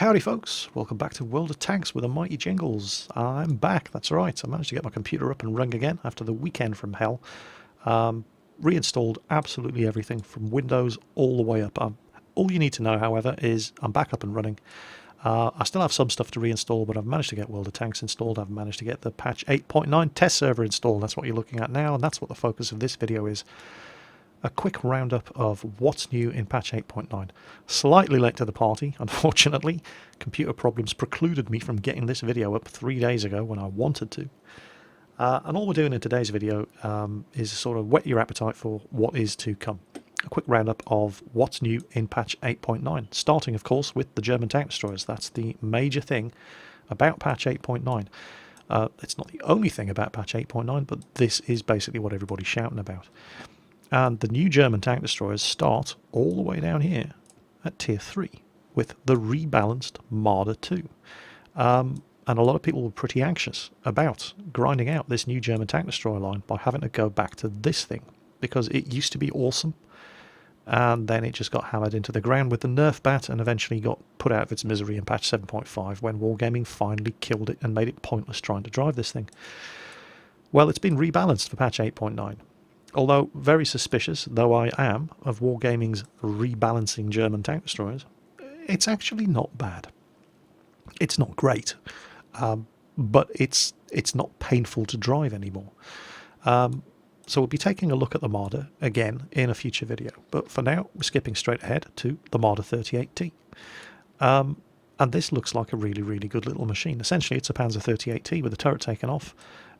Howdy folks, welcome back to World of Tanks with a mighty Jingles. I'm back, that's right. I managed to get my computer up and running again after the weekend from hell. Reinstalled absolutely everything from Windows all the way up. All you need to know, however, is I'm back up and running. I still have some stuff to reinstall, but I've managed to get World of Tanks installed. I've managed to get the patch 8.9 test server installed. That's what you're looking at now, and that's what the focus of this video is. A quick roundup of what's new in patch 8.9. Slightly late to the party, unfortunately. Computer problems precluded me from getting this video up 3 days ago when I wanted to. And all we're doing in today's video is sort of whet your appetite for what is to come. A quick roundup of what's new in patch 8.9, starting of course with the German tank destroyers. That's the major thing about patch 8.9. It's not the only thing about patch 8.9, but this is basically what everybody's shouting about. And the new German tank destroyers start all the way down here at tier 3 with the rebalanced Martyr 2. And a lot of people were pretty anxious about grinding out this new German tank destroyer line by having to go back to this thing, because it used to be awesome and then it just got hammered into the ground with the nerf bat and eventually got put out of its misery in patch 7.5 when Wargaming finally killed it and made it pointless trying to drive this thing. Well, it's been rebalanced for patch 8.9. Although very suspicious, though I am, of Wargaming's rebalancing German tank destroyers, it's actually not bad. It's not great, but it's not painful to drive anymore. So we'll be taking a look at the Martyr again in a future video. But for now, we're skipping straight ahead to the Martyr 38T. And this looks like a really, really good little machine. Essentially, it's a Panzer 38T with the turret taken off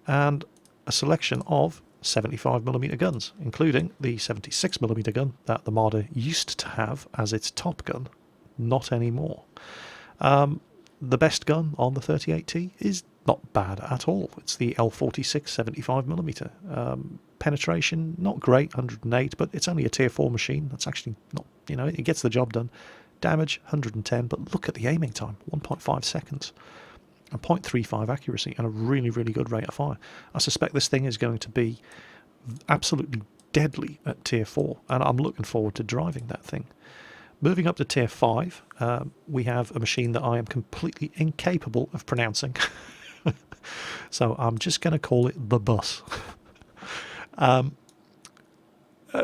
and a selection of 75mm guns, including the 76mm gun that the Martyr used to have as its top gun, not anymore. The best gun on the 38T is not bad at all. It's the L46 75mm. Penetration, not great, 108, but it's only a tier 4 machine. That's actually not, it gets the job done. Damage, 110, but look at the aiming time, 1.5 seconds. And 0.35 accuracy and a really, really good rate of fire. I suspect this thing is going to be absolutely deadly at tier 4, and I'm looking forward to driving that thing. Moving up to tier 5, we have a machine that I am completely incapable of pronouncing. So I'm just going to call it the bus.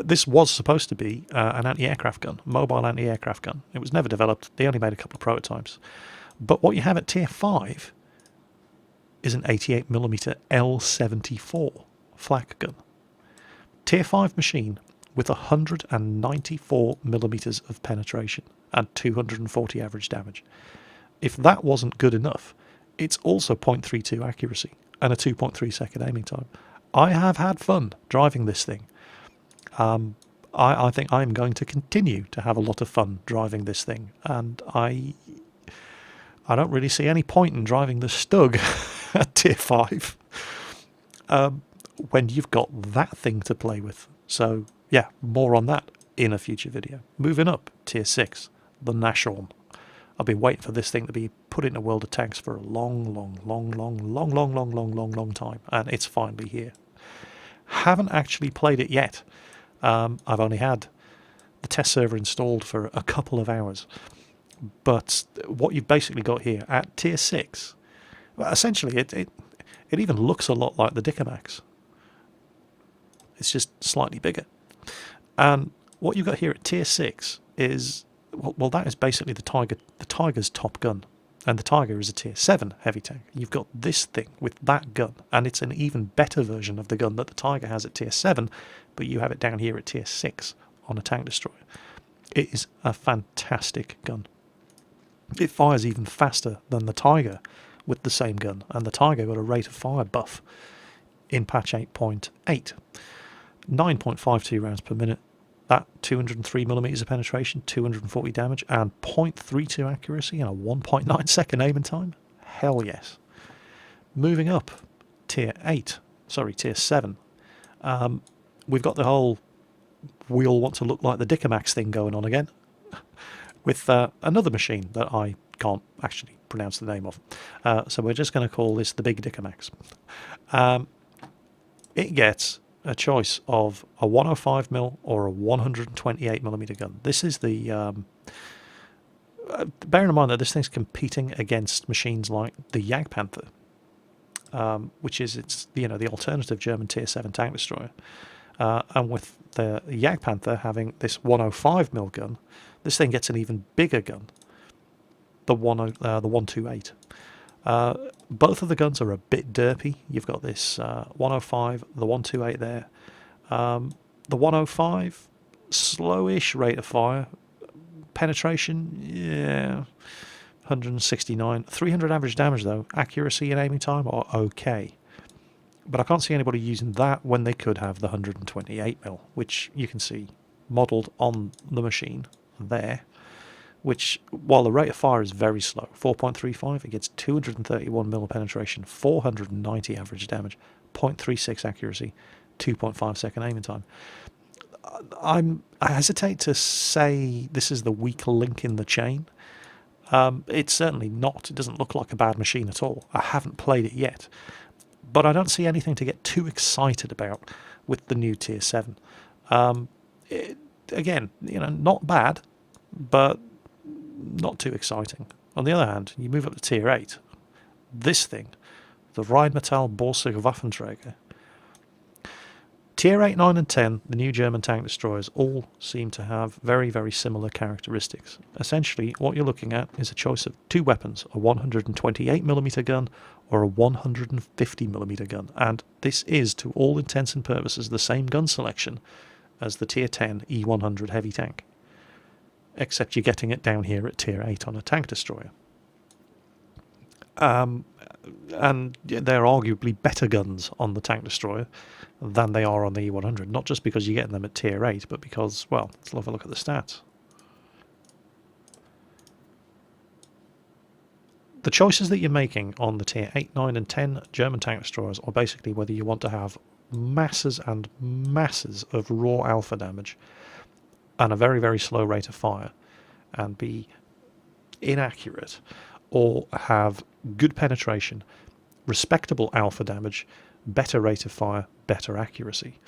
This was supposed to be an anti-aircraft gun, mobile anti-aircraft gun. It was never developed. They only made a couple of prototypes. But what you have at tier 5 is an 88mm L74 flak gun. Tier 5 machine with 194mm of penetration and 240 average damage. If that wasn't good enough, it's also 0.32 accuracy and a 2.3 second aiming time. I have had fun driving this thing. I think I'm going to continue to have a lot of fun driving this thing, and I don't really see any point in driving the Stug at tier 5 when you've got that thing to play with. So yeah, more on that in a future video. Moving up, tier 6, the Nashorn. I've been waiting for this thing to be put into World of Tanks for a long time, and it's finally here. Haven't actually played it yet. I've only had the test server installed for a couple of hours. But what you've basically got here at tier 6, well, essentially it even looks a lot like the Dicamax. It's just slightly bigger. And what you've got here at tier 6 is, well, that is basically the Tiger's top gun. And the Tiger is a tier 7 heavy tank. You've got this thing with that gun, and it's an even better version of the gun that the Tiger has at tier 7, but you have it down here at tier 6 on a tank destroyer. It is a fantastic gun. It fires even faster than the Tiger with the same gun, and the Tiger got a rate of fire buff in patch 8.8. 9.52 rounds per minute, that 203mm of penetration, 240 damage, and 0.32 accuracy and a 1.9 second aiming time. Hell yes. Moving up, tier 7. We've got the whole we all want to look like the Dicamax thing going on again, with another machine that I can't actually pronounce the name of. So we're just going to call this the Big Dicamax. It gets a choice of a 105mm or a 128mm gun. This is the bearing in mind that this thing's competing against machines like the Jagdpanther, which is the alternative German Tier 7 tank destroyer, and with the Jagdpanther having this 105mm gun, this thing gets an even bigger gun, the 128. Both of the guns are a bit derpy. You've got this 105, the 128 there. The 105, slowish rate of fire. Penetration, yeah, 169. 300 average damage though. Accuracy and aiming time are okay. But I can't see anybody using that when they could have the 128mm, which you can see modelled on the machine there, which, while the rate of fire is very slow, 4.35, it gets 231mm penetration, 490 average damage, 0.36 accuracy, 2.5 second aiming time. I hesitate to say this is the weak link in the chain. It's certainly not. It doesn't look like a bad machine at all. I haven't played it yet, but I don't see anything to get too excited about with the new Tier 7. Again, not bad, but not too exciting. On the other hand, you move up to Tier 8. This thing, the Rheinmetall Borsig Waffenträger. Tier 8, 9 and 10, the new German tank destroyers, all seem to have very, very similar characteristics. Essentially, what you're looking at is a choice of two weapons, a 128mm gun or a 150mm gun, and this is, to all intents and purposes, the same gun selection as the Tier 10 E100 heavy tank, except you're getting it down here at Tier 8 on a tank destroyer. And they're arguably better guns on the tank destroyer than they are on the E100, not just because you're getting them at Tier 8, but because, well, let's have a look at the stats. The choices that you're making on the Tier 8, 9 and 10 German tank destroyers are basically whether you want to have masses and masses of raw alpha damage and a very, very slow rate of fire and be inaccurate, or have good penetration, respectable alpha damage, better rate of fire, better accuracy.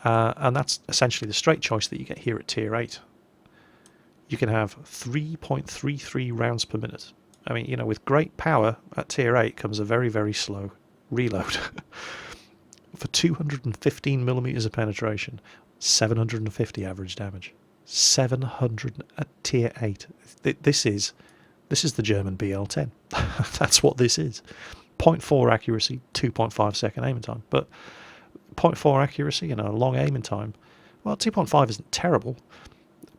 And that's essentially the straight choice that you get here at Tier 8. You can have 3.33 rounds per minute. I mean, with great power at Tier 8 comes a very, very slow reload. For 215mm of penetration, 750 average damage. 700 at Tier 8. This is the German BL10. That's what this is. 0.4 accuracy, 2.5 second aiming time. But 0.4 accuracy and a long aiming time, well, 2.5 isn't terrible,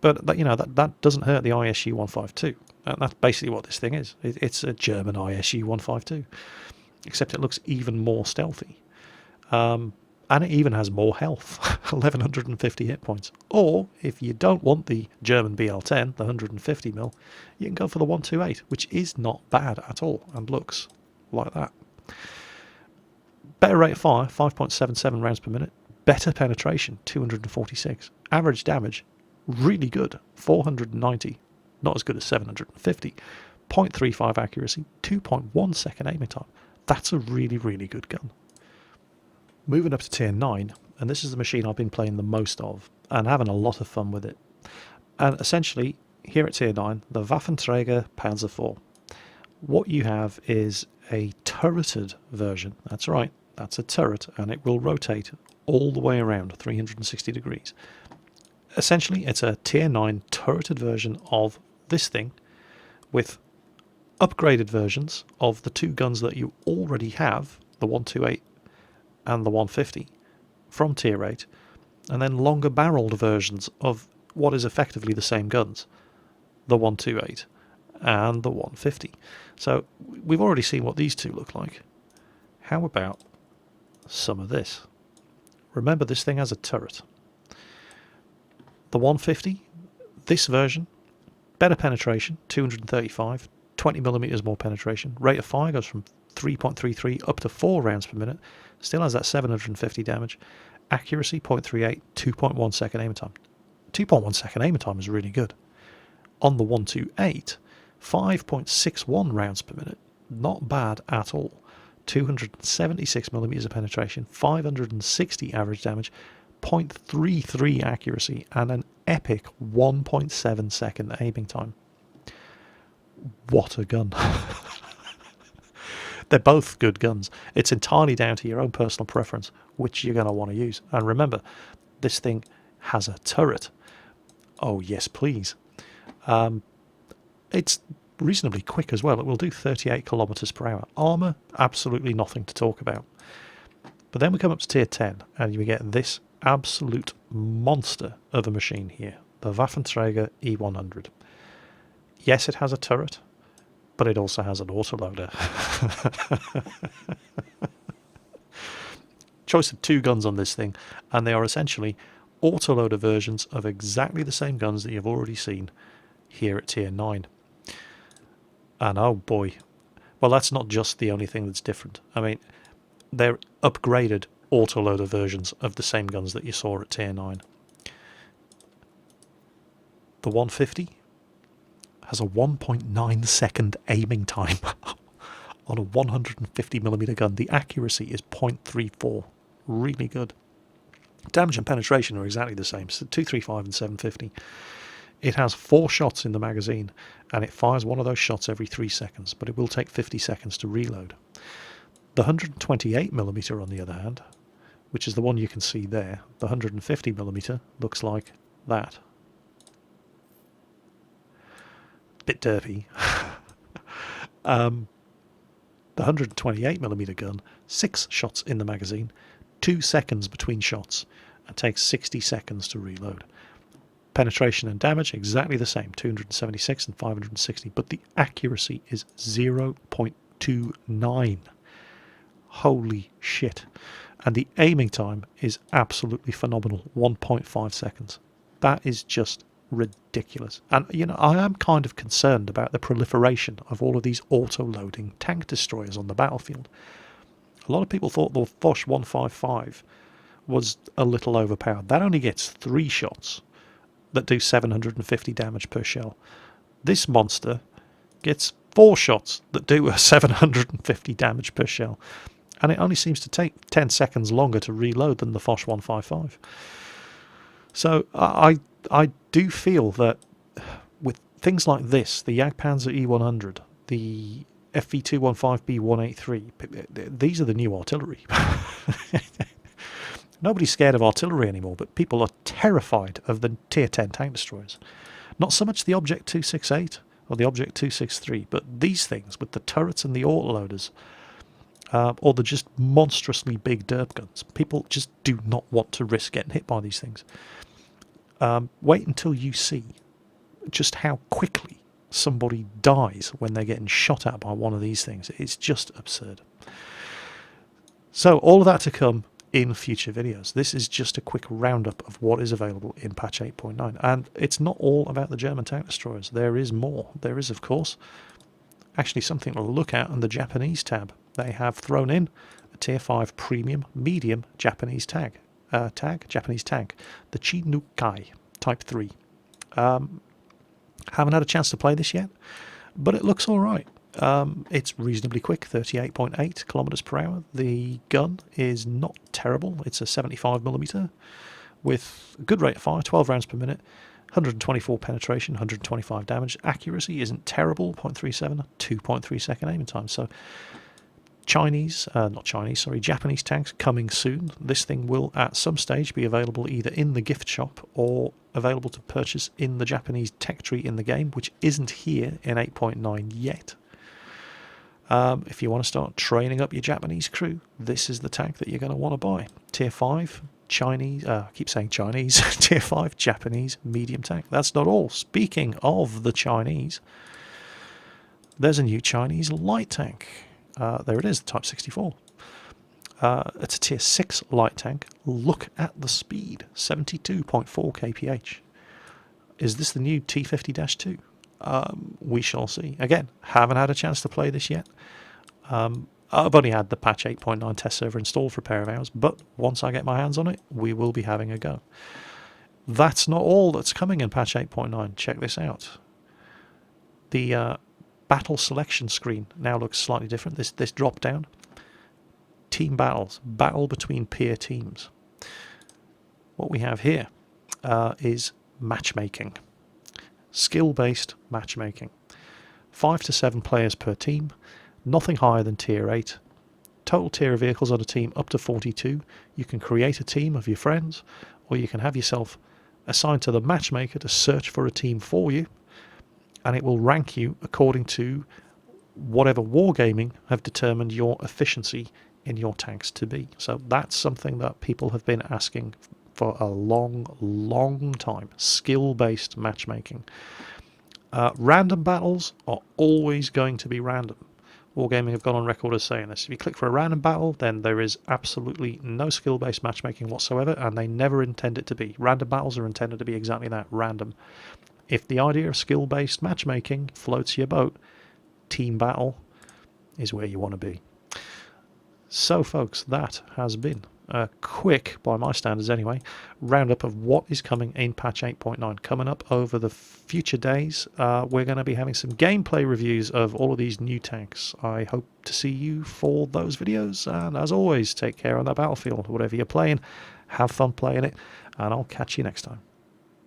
but that doesn't hurt the ISU 152. And that's basically what this thing is. It's a German ISU 152, except it looks even more stealthy. And it even has more health, 1150 hit points. Or, if you don't want the German BL10, the 150mm, you can go for the 128, which is not bad at all, and looks like that. Better rate of fire, 5.77 rounds per minute. Better penetration, 246. Average damage, really good, 490. Not as good as 750. 0.35 accuracy, 2.1 second aiming time. That's a really, really good gun. Moving up to Tier 9, and this is the machine I've been playing the most of, and having a lot of fun with it. And essentially, here at Tier 9, the Waffenträger Panzer IV. What you have is a turreted version. That's right, that's a turret, and it will rotate all the way around 360 degrees. Essentially, it's a Tier 9 turreted version of this thing, with upgraded versions of the two guns that you already have, the 128 and the 150 from Tier 8, and then longer barreled versions of what is effectively the same guns, the 128 and the 150. So we've already seen what these two look like. How about some of this? Remember, this thing has a turret. The 150, this version, better penetration, 235, 20mm more penetration. Rate of fire goes from 3.33 up to 4 rounds per minute. Still has that 750 damage. Accuracy, 0.38, 2.1 second aiming time. 2.1 second aiming time is really good. On the 128, 5.61 rounds per minute. Not bad at all. 276mm of penetration, 560 average damage, 0.33 accuracy, and an epic 1.7 second aiming time. What a gun. They're both good guns. It's entirely down to your own personal preference which you're going to want to use. And remember, this thing has a turret. Oh, yes, please. It's reasonably quick as well. It will do 38 kilometers per hour. Armor, absolutely nothing to talk about. But then we come up to tier 10 and we get this absolute monster of a machine here, the Waffenträger E100. Yes, it has a turret, but it also has an autoloader. Choice of two guns on this thing, and they are essentially autoloader versions of exactly the same guns that you've already seen here at tier 9. And oh boy, well, that's not just the only thing that's different. I mean, they're upgraded autoloader versions of the same guns that you saw at tier 9. The 150 has a 1.9 second aiming time on a 150mm gun. The accuracy is 0.34. Really good. Damage and penetration are exactly the same, so 235 and 750. It has 4 shots in the magazine, and it fires one of those shots every 3 seconds, but it will take 50 seconds to reload. The 128mm, on the other hand, which is the one you can see there, the 150mm looks like that. Bit derpy. The 128mm gun, 6 shots in the magazine, 2 seconds between shots, and takes 60 seconds to reload. Penetration and damage exactly the same, 276 and 560, but the accuracy is 0.29. Holy shit. And the aiming time is absolutely phenomenal, 1.5 seconds. That is just ridiculous. And you know, I am kind of concerned about the proliferation of all of these auto-loading tank destroyers on the battlefield. A lot of people thought the Foch 155 was a little overpowered. That only gets 3 shots that do 750 damage per shell. This monster gets 4 shots that do 750 damage per shell. And it only seems to take 10 seconds longer to reload than the Foch 155. So I do feel that with things like this, the Jagdpanzer E100, the FV215B183, these are the new artillery. Nobody's scared of artillery anymore, but people are terrified of the tier 10 tank destroyers. Not so much the Object 268 or the Object 263, but these things with the turrets and the autoloaders, or the just monstrously big derp guns. People just do not want to risk getting hit by these things. Wait until you see just how quickly somebody dies when they're getting shot at by one of these things. It's just absurd. So all of that to come in future videos. This is just a quick roundup of what is available in patch 8.9, and it's not all about the German tank destroyers. There is more. There is, of course, actually something to look at on the Japanese tab. They have thrown in a tier 5 premium medium Japanese Japanese tank, the Chinukai Type 3. Haven't had a chance to play this yet, but it looks alright. It's reasonably quick, 38.8 kilometers per hour. The gun is not terrible. It's a 75mm with a good rate of fire, 12 rounds per minute, 124 penetration, 125 damage. Accuracy isn't terrible, 0.37, 2.3 second aiming time. So Japanese tanks coming soon. This thing will at some stage be available either in the gift shop or available to purchase in the Japanese tech tree in the game, which isn't here in 8.9 yet. If you want to start training up your Japanese crew, this is the tank that you're going to want to buy. Tier 5 Chinese, I keep saying Chinese, Tier 5 Japanese medium tank. That's not all. Speaking of the Chinese, there's a new Chinese light tank. There it is, the Type 64. It's a Tier 6 light tank. Look at the speed, 72.4 kph. Is this the new T50-2? We shall see. Again, haven't had a chance to play this yet. I've only had the patch 8.9 test server installed for a pair of hours, but once I get my hands on it, we will be having a go. That's not all that's coming in patch 8.9. Check this out. The battle selection screen now looks slightly different. This drop down. Team battles. Battle between peer teams. What we have here is matchmaking. Skill-based matchmaking. 5 to 7 players per team, nothing higher than tier 8. Total tier of vehicles on a team up to 42. You can create a team of your friends, or you can have yourself assigned to the matchmaker to search for a team for you, and it will rank you according to whatever wargaming have determined your efficiency in your tanks to be. So that's something that people have been asking for a long time. Skill-based matchmaking. Random battles are always going to be random. Wargaming have gone on record as saying this. If you click for a random battle, then there is absolutely no skill-based matchmaking whatsoever, and they never intend it to be. Random battles are intended to be exactly that, random. If the idea of skill-based matchmaking floats your boat, team battle is where you want to be. So folks, that has been a quick, by my standards anyway, roundup of what is coming in patch 8.9. Coming up over the future days, we're going to be having some gameplay reviews of all of these new tanks. I hope to see you for those videos, and as always, take care on that battlefield. Whatever you're playing, have fun playing it, and I'll catch you next time.